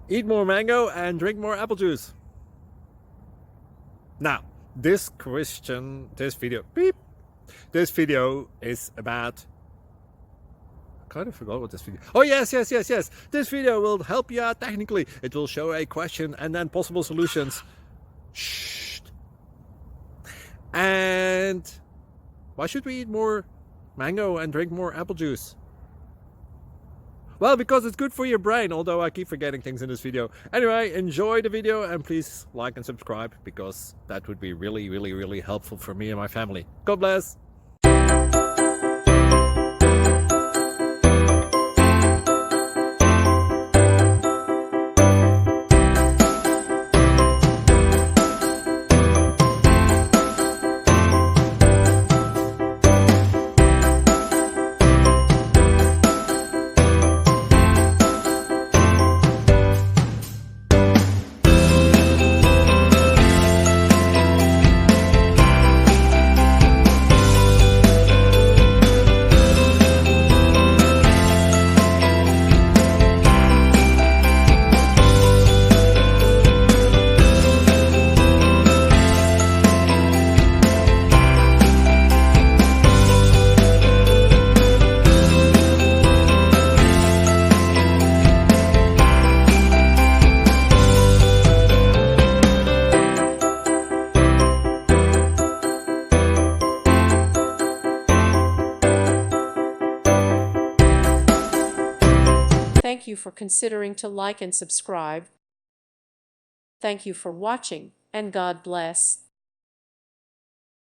Eat more mango and drink more apple juice. Now, this video is about, I kind of forgot what this video. Oh, yes. This video will help you out technically. It will show a question and then possible solutions. Shh. And why should we eat more mango and drink more apple juice? Well, because it's good for your brain, although I keep forgetting things in this video. Anyway, enjoy the video and please like and subscribe, because that would be really helpful for me and my family. God bless! Thank you for considering to like and subscribe. Thank you for watching, and God bless.